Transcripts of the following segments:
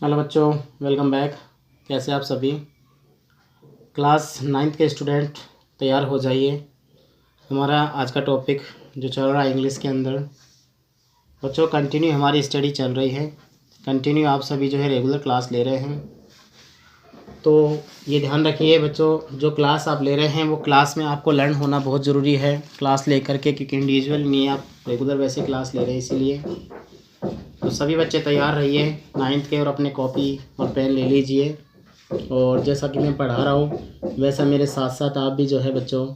Hello बच्चों, welcome back. कैसे आप सभी? क्लास 9th के स्टूडेंट तैयार हो जाइए। हमारा आज का टॉपिक जो चल रहा है इंग्लिश के अंदर, बच्चों कंटिन्यू हमारी स्टडी चल रही है। कंटिन्यू आप सभी जो है रेगुलर क्लास ले रहे हैं। तो ये ध्यान रखिए बच्चों, जो क्लास आप ले रहे हैं वो क्लास में आपको लर्न होना बहुत ज़रूरी है क्लास ले करके, क्योंकि इंडिविजुअल नहीं आप रेगुलर वैसे क्लास ले रहे हैं इसीलिए। तो सभी बच्चे तैयार रहिए 9th के, और अपने कॉपी और पेन ले लीजिए। और जैसा कि मैं पढ़ा रहा हूँ वैसा मेरे साथ साथ आप भी जो है बच्चों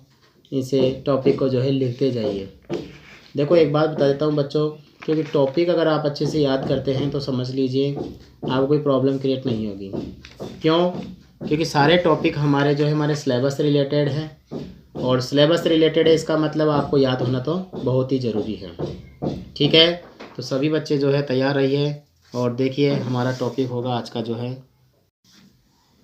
इसे टॉपिक को जो है लिखते जाइए। देखो एक बात बता देता हूँ बच्चों, क्योंकि टॉपिक अगर आप अच्छे से याद करते हैं तो समझ लीजिए आपको कोई प्रॉब्लम क्रिएट नहीं होगी। क्यों? क्योंकि सारे टॉपिक हमारे जो है हमारे सिलेबस से रिलेटेड है, और सिलेबस से रिलेटेड है इसका मतलब आपको याद होना तो बहुत ही ज़रूरी है। ठीक है, तो सभी बच्चे जो है तैयार रहिए। और देखिए हमारा टॉपिक होगा आज का जो है,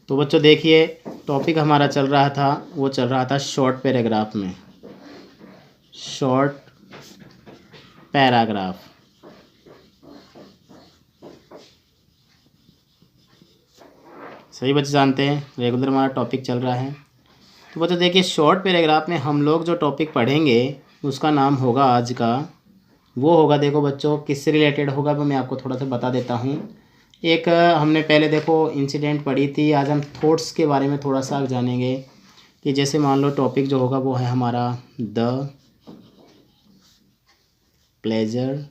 तो बच्चों देखिए टॉपिक हमारा चल रहा था, वो चल रहा था शॉर्ट पैराग्राफ में। शॉर्ट पैराग्राफ, सभी बच्चे जानते हैं रेगुलर हमारा टॉपिक चल रहा है। तो बच्चों देखिए शॉर्ट पैराग्राफ में हम लोग जो टॉपिक पढ़ेंगे उसका नाम होगा आज का, वो होगा, देखो बच्चों किससे रिलेटेड होगा वो मैं आपको थोड़ा सा बता देता हूँ। एक हमने पहले देखो इंसिडेंट पढ़ी थी, आज हम थॉट्स के बारे में थोड़ा सा जानेंगे। कि जैसे मान लो टॉपिक जो होगा वो है हमारा the pleasure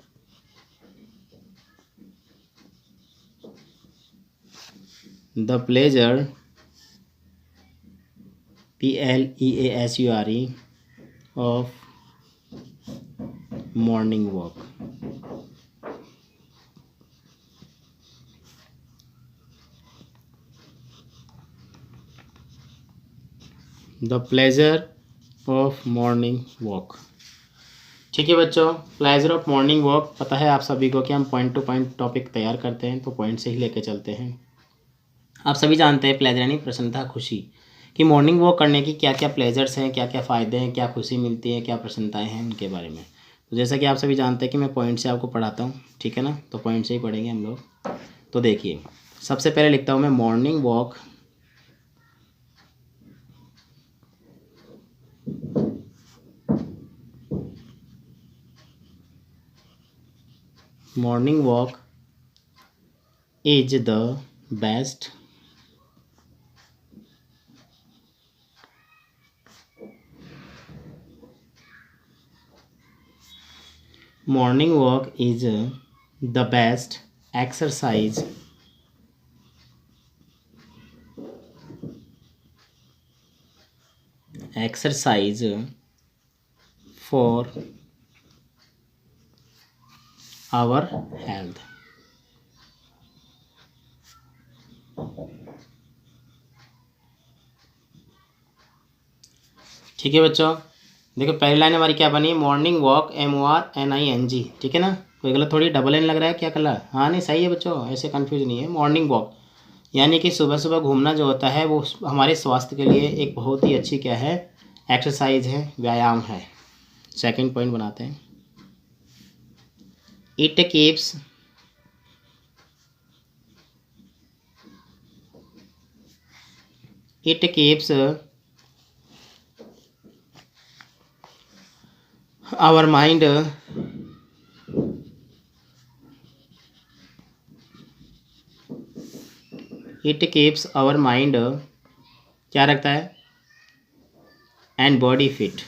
PLEASURE of morning walk. The pleasure of morning walk. ठीक है बच्चों, प्लेजर ऑफ मॉर्निंग वॉक पता है आप सभी को कि हम पॉइंट टू पॉइंट टॉपिक तैयार करते हैं, तो पॉइंट से ही लेके चलते हैं। आप सभी जानते हैं प्लेजर यानी प्रसन्नता, खुशी, कि मॉर्निंग वॉक करने की क्या क्या प्लेजर्स हैं, क्या क्या फ़ायदे हैं, क्या खुशी मिलती है, क्या प्रसन्नताएं हैं, उनके बारे में। तो जैसा कि आप सभी जानते हैं कि मैं पॉइंट से आपको पढ़ाता हूँ, ठीक है ना, तो पॉइंट से ही पढ़ेंगे हम लोग। तो देखिए सबसे पहले लिखता हूँ मैं morning walk is the best morning walk is the best exercise for our health। ठीक है बच्चों, देखो पहली लाइन हमारी क्या बनी, मॉर्निंग वॉक MORNING, ठीक है ना, कोई गलत थोड़ी, डबल एन लग रहा है क्या कलर? हाँ नहीं सही है बच्चों, ऐसे कंफ्यूज नहीं है। मॉर्निंग वॉक यानी कि सुबह सुबह घूमना जो होता है वो हमारे स्वास्थ्य के लिए एक बहुत ही अच्छी क्या है, एक्सरसाइज है, व्यायाम है। सेकंड पॉइंट बनाते हैं, इट कीप्स our mind क्या रखता है, एंड बॉडी फिट,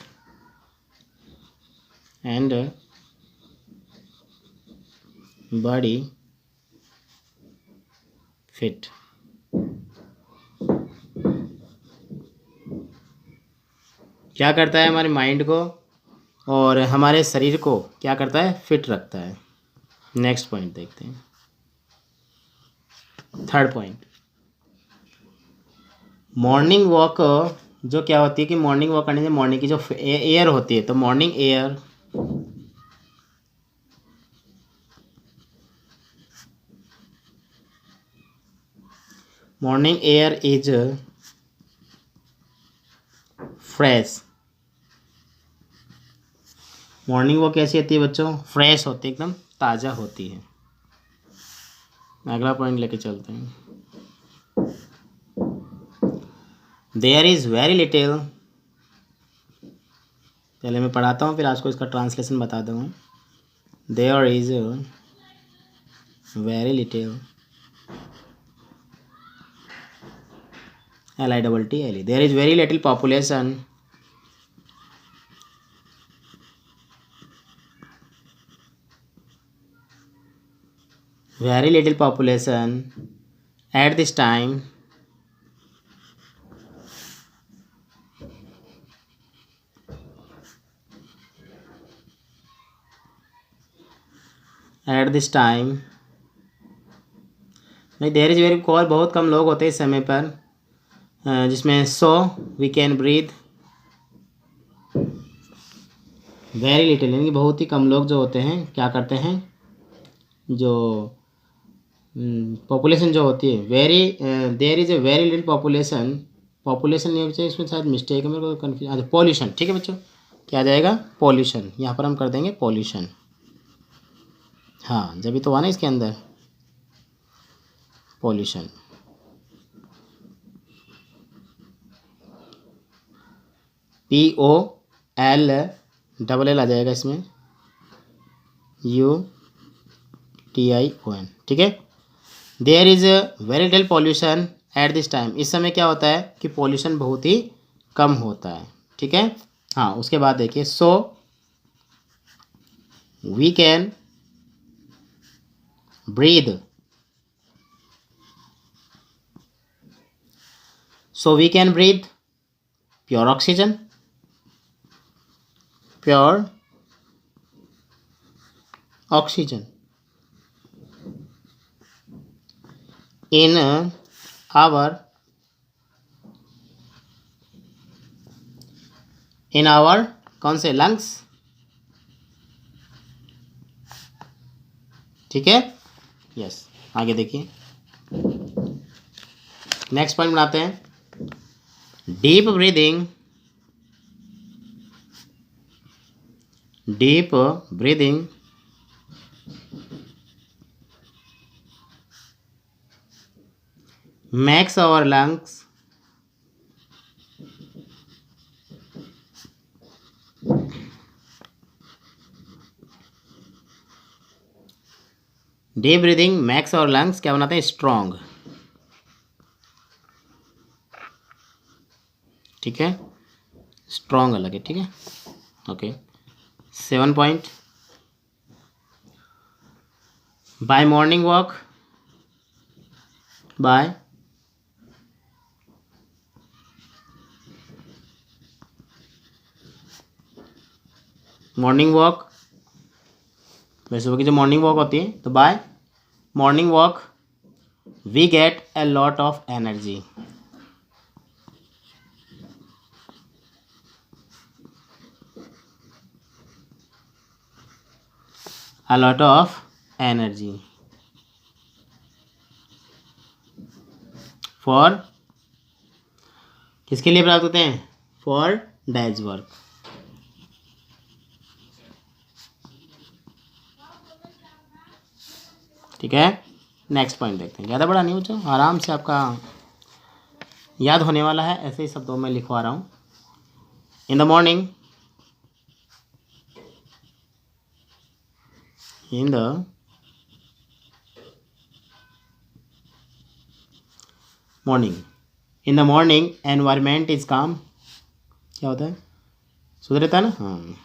क्या करता है, हमारे माइंड को और हमारे शरीर को क्या करता है, फिट रखता है। नेक्स्ट पॉइंट देखते हैं, थर्ड पॉइंट, मॉर्निंग वॉक जो क्या होती है कि मॉर्निंग वॉक करने से मॉर्निंग की जो एयर होती है, तो morning air is fresh. Morning walk कैसी होती है बच्चों, फ्रेश होती है, एकदम ताज़ा होती है। अगला पॉइंट लेके चलते हैं। देयर इज़ वेरी लिटिल, पहले मैं पढ़ाता हूँ फिर आपको इसका ट्रांसलेशन बता दूँगा। There is very little, LITTLE, there is very little population at this time नहीं, देयर इज़ वेरी कॉल, बहुत कम लोग होते हैं इस समय पर, जिसमें so we can breathe, very little यानी कि बहुत ही कम लोग जो होते हैं क्या करते हैं, जो पॉपुलेशन जो होती है, very there is a very little population, population नहीं बच्चे, इसमें शायद मिस्टेक है, मेरे को कन्फ्यूज। अच्छा, पॉल्यूशन, ठीक है बच्चों, क्या आ जाएगा, पॉल्यूशन, यहाँ पर हम कर देंगे पॉल्यूशन। हाँ, जब भी तो आना इसके अंदर पॉल्यूशन। POLLL आ जाएगा इसमें, UTION, ठीक है। There is very little pollution at this time, इस समय क्या होता है कि पॉल्यूशन बहुत ही कम होता है, ठीक है। हाँ, उसके बाद देखिए, so we can breathe, so we can breathe pure oxygen, pure oxygen in our कौन से लंग्स, ठीक है, यस। आगे देखिए, नेक्स्ट पॉइंट बनाते हैं। Deep breathing makes our lungs deep breathing max और लंग्स क्या बनाते हैं, स्ट्रॉन्ग, ठीक है, स्ट्रॉन्ग अलग है, ठीक है, okay. 7 point, by morning walk, by morning walk, वैसे सुबह की जो मॉर्निंग वॉक होती है, तो by morning walk we get a lot of energy, a lot of energy for, किसके लिए प्राप्त होते हैं, फॉर डेज वर्क, ठीक है। नेक्स्ट पॉइंट देखते हैं, ज़्यादा बड़ा नहीं बच्चों, आराम से आपका याद होने वाला है, ऐसे ही शब्दों में लिखवा रहा हूँ। In the morning, in the morning environment is काम, क्या होता है, शुद्ध रहता है ना, हाँ,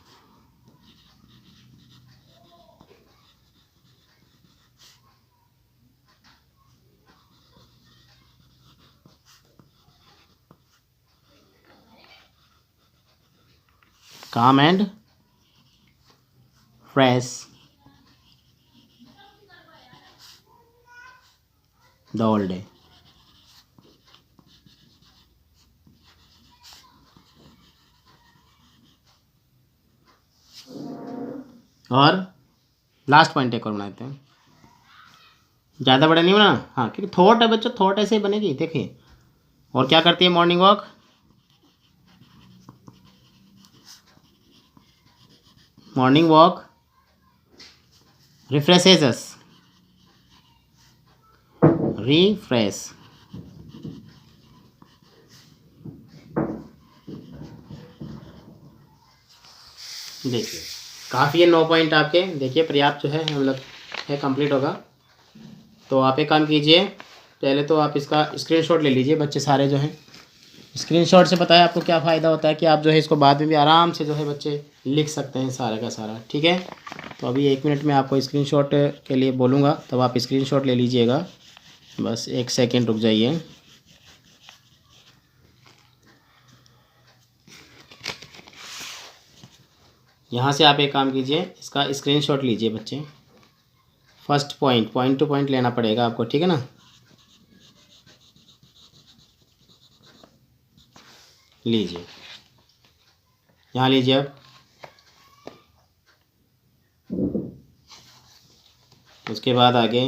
calm and fresh the whole day, और लास्ट पॉइंट एक और बनाते हैं, ज़्यादा बड़ा नहीं बनाना, हाँ, क्योंकि थॉट है बच्चों, थॉट ऐसे ही बनेगी, देखिए। और क्या करती है मॉर्निंग वॉक, मॉर्निंग वॉक रिफ्रेशेज अस, रिफ्रेश। देखिए काफ़ी है 9 पॉइंट आपके, देखिए पर्याप्त जो है मतलब है कंप्लीट होगा। तो आप एक काम कीजिए, पहले तो आप इसका स्क्रीनशॉट ले लीजिए बच्चे सारे जो हैं। स्क्रीनशॉट से पता है आपको क्या फ़ायदा होता है कि आप जो है इसको बाद में भी आराम से जो है बच्चे लिख सकते हैं सारा का सारा, ठीक है। तो अभी 1 मिनट में आपको स्क्रीनशॉट के लिए बोलूँगा, तब आप स्क्रीनशॉट ले लीजिएगा। बस 1 सेकेंड रुक जाइए। यहाँ से आप एक काम कीजिए, इसका स्क्रीनशॉट लीजिए बच्चे। फर्स्ट पॉइंट टू पॉइंट लेना पड़ेगा आपको, ठीक है ना। लीजिए, यहाँ लीजिए अब। उसके बाद आगे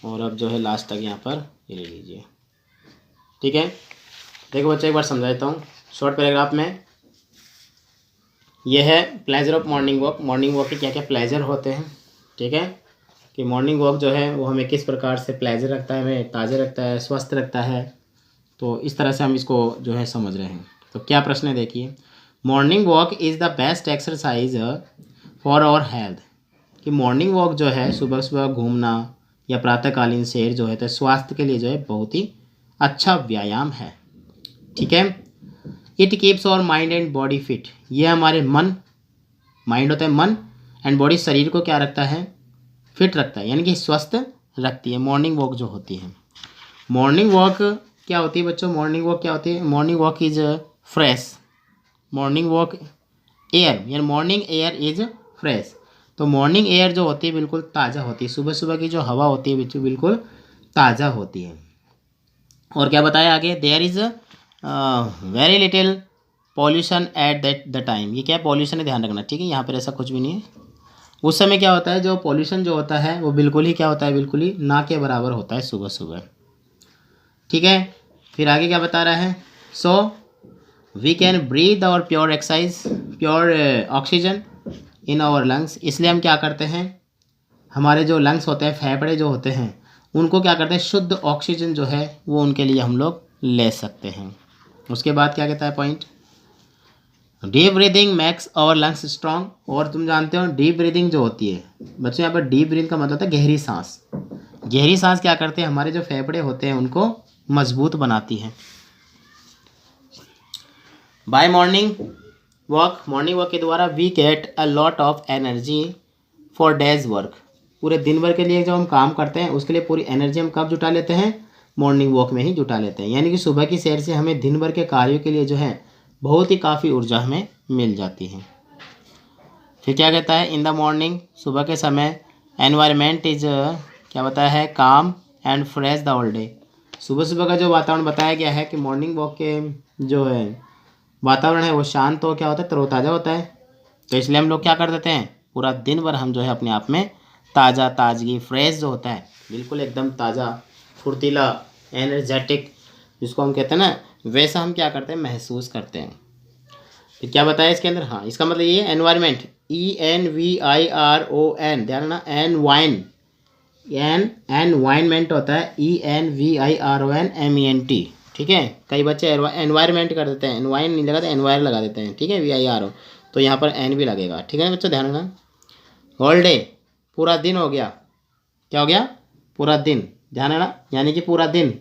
और अब जो है लास्ट तक यहाँ पर ये ले लीजिए, ठीक है। देखो बच्चे एक बार समझा देता हूँ शॉर्ट पैराग्राफ में। यह है pleasure of morning walk. Morning walk के क्या क्या प्लेजर होते हैं, ठीक है। कि मॉर्निंग वॉक जो है वो हमें किस प्रकार से प्लेजर रखता है, हमें ताज़ा रखता है, स्वस्थ रखता है। तो इस तरह से हम इसको जो है समझ रहे हैं। तो क्या प्रश्न है देखिए, morning walk is the best exercise for our health. कि मॉर्निंग वॉक जो है सुबह सुबह घूमना या प्रातःकालीन सैर जो है तो स्वास्थ्य के लिए जो है बहुत ही अच्छा व्यायाम है, ठीक है। It keeps our mind and body fit. ये हमारे माइंड होता है मन, एंड बॉडी शरीर को क्या रखता है, फिट रखता है, यानी कि स्वस्थ रखती है मॉर्निंग वॉक जो होती है। मॉर्निंग वॉक क्या होती है बच्चों, मॉर्निंग वॉक क्या होती है, morning walk is fresh. Morning walk air, यानी मॉर्निंग एयर इज फ्रेश। तो मॉर्निंग एयर जो होती है बिल्कुल ताज़ा होती है, सुबह सुबह की जो हवा होती है बच्चों बिल्कुल ताज़ा होती है। और क्या बताया आगे, there is very little pollution at that the time. ये क्या पॉल्यूशन है ध्यान रखना, ठीक है। यहाँ पर ऐसा कुछ भी नहीं है। उस समय क्या होता है, जो पॉल्यूशन जो होता है वो बिल्कुल ही क्या होता है, बिल्कुल ही ना के बराबर होता है सुबह सुबह, ठीक है। फिर आगे क्या बता रहा है, so we can breathe our pure excise pure oxygen in our lungs. इसलिए हम क्या करते हैं, हमारे जो लंग्स होते हैं, फेफड़े जो होते हैं, उनको क्या करते हैं, शुद्ध ऑक्सीजन जो है वो उनके लिए हम लोग ले सकते हैं। उसके बाद क्या कहता है point, deep breathing makes our lungs strong. और तुम जानते हो डीप ब्रीदिंग जो होती है बच्चों, यहाँ पर डीप ब्रीदिंग का मतलब होता है गहरी सांस। गहरी सांस क्या करते हैं, हमारे जो फेफड़े होते हैं उनको मजबूत बनाती है। बाय मॉर्निंग वॉक के द्वारा we get a lot of energy for day's work. पूरे दिन भर के लिए जब हम काम करते हैं उसके लिए पूरी एनर्जी हम कब जुटा लेते हैं, मॉर्निंग वॉक में ही जुटा लेते हैं। यानी कि सुबह की सैर से हमें दिन भर के कार्यों के लिए जो है बहुत ही काफ़ी ऊर्जा हमें मिल जाती है। फिर क्या कहता है, इन द मॉर्निंग, सुबह के समय, एनवायरनमेंट इज क्या बताया है, काम and fresh the whole day. सुबह सुबह का जो वातावरण बताया गया है कि मॉर्निंग वॉक के जो है वातावरण है वो शांत हो क्या होता है, तरोताज़ा होता है। तो इसलिए हम लोग क्या कर देते हैं, पूरा दिन भर हम जो है अपने आप में ताज़गी फ्रेश जो होता है बिल्कुल एकदम ताज़ा फुर्तीला एनर्जेटिक जिसको हम कहते हैं ना, वैसा हम क्या करते हैं, महसूस करते हैं। फिर क्या बताया इसके अंदर, हाँ इसका मतलब ये एनवायरमेंट, ENVIRON, ध्यान रखना, एनवायरमेंट होता है ENVIRONMENT, ठीक है। कई बच्चे एनवायरमेंट कर देते हैं, एनवायर नहीं लगाते, एनवायर लगा देते हैं, ठीक है, VIRO, तो यहाँ पर एन भी लगेगा, ठीक है बच्चों ध्यान रखना। होल डे, पूरा दिन हो गया, क्या हो गया, पूरा दिन, ध्यान रखना, यानी कि पूरा दिन।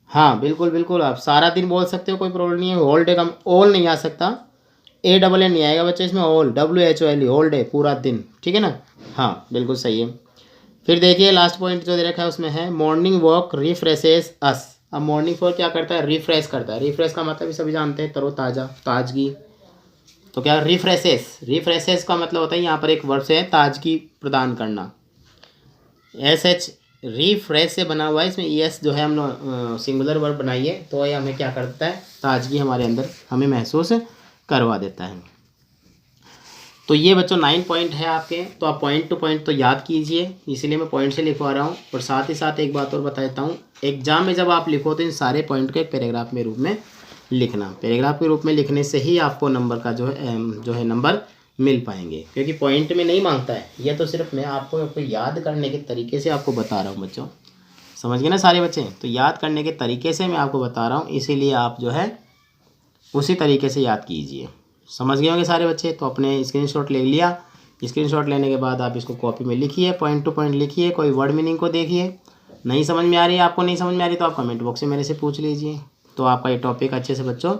हाँ बिल्कुल बिल्कुल, आप सारा दिन बोल सकते हो, कोई प्रॉब्लम नहीं है। होल डे का ऑल नहीं आ सकता, ANN नहीं आएगा बच्चे इसमें, ऑल WHOLE, होल डे, पूरा दिन, ठीक है ना। हाँ बिल्कुल सही है। फिर देखिए लास्ट पॉइंट जो दे रखा है उसमें है, मॉर्निंग वॉक रिफ्रेशेस अस। अब मॉर्निंग वॉक क्या करता है, रिफ्रेश करता है। रिफ्रेश का मतलब भी सभी जानते हैं, तरोताज़ा, ताजगी। तो क्या रिफ्रेशेस का मतलब होता है, यहाँ पर एक वर्ब से है ताजगी प्रदान करना। SH रिफ्रेश से बना हुआ है, इसमें ES जो है हम लोग सिंगुलर वर्ब बनाइए, तो ये हमें क्या करता है, ताजगी हमारे अंदर हमें महसूस करवा देता है। तो ये बच्चों 9 पॉइंट है आपके, तो आप पॉइंट टू पॉइंट तो याद कीजिए, इसीलिए मैं पॉइंट से लिखवा रहा हूँ। और साथ ही साथ एक बात और बता देता हूँ, एग्जाम में जब आप लिखो तो इन सारे पॉइंट को एक पैराग्राफ में रूप में लिखना। पैराग्राफ के रूप में लिखने से ही आपको नंबर का जो है नंबर मिल पाएंगे, क्योंकि पॉइंट में नहीं मांगता है। यह तो सिर्फ मैं आपको याद करने के तरीके से आपको बता रहा हूँ बच्चों, समझ गए ना सारे बच्चे। तो याद करने के तरीके से मैं आपको बता रहा हूँ, इसीलिए आप जो है उसी तरीके से याद कीजिए। समझ गए होंगे सारे बच्चे। तो अपने स्क्रीनशॉट ले लिया। स्क्रीनशॉट लेने के बाद आप इसको कॉपी में लिखिए, पॉइंट टू पॉइंट लिखिए, कोई वर्ड मीनिंग को देखिए। नहीं समझ में आ रही है, आपको नहीं समझ में आ रही तो आप कमेंट बॉक्स में मेरे से पूछ लीजिए। तो आपका ये टॉपिक अच्छे से बच्चों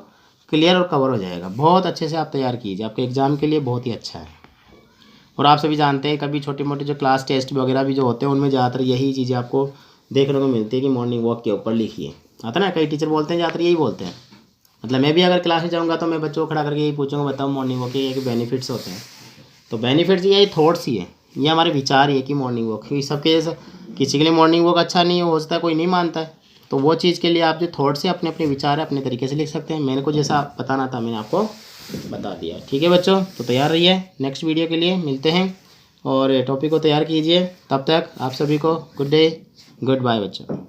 क्लियर और कवर हो जाएगा। बहुत अच्छे से आप तैयार कीजिए, आपके एग्ज़ाम के लिए बहुत ही अच्छा है। और आप सभी जानते हैं कभी छोटे मोटे जो क्लास टेस्ट वगैरह भी जो होते हैं उनमें ज़्यादातर यही चीज़ें आपको देखने को मिलती है कि मॉर्निंग वॉक के ऊपर लिखिए। आता ना, कई टीचर बोलते हैं, ज़्यादातर यही बोलते हैं। मतलब मैं भी अगर क्लास में जाऊँगा तो मैं बच्चों को खड़ा करके यही पूछूंगा, बताओ मॉर्निंग वॉक के ये बेनिफिट्स होते हैं। तो बेनिफिट्स ये थॉट्स ही है, ये हमारे विचार ही है कि मॉर्निंग वॉक, क्योंकि सबके जैसे किसी के लिए मॉर्निंग वॉक अच्छा नहीं हो सकता, कोई नहीं मानता है। तो वो चीज़ के लिए आप जो थॉट्स से अपने अपने विचार है अपने तरीके से लिख सकते हैं। मैंने को जैसा बताना था मैंने आपको बता दिया। ठीक है बच्चों, तो तैयार रहिए, नेक्स्ट वीडियो के लिए मिलते हैं और टॉपिक को तैयार कीजिए। तब तक आप सभी को गुड डे, गुड बाय बच्चों।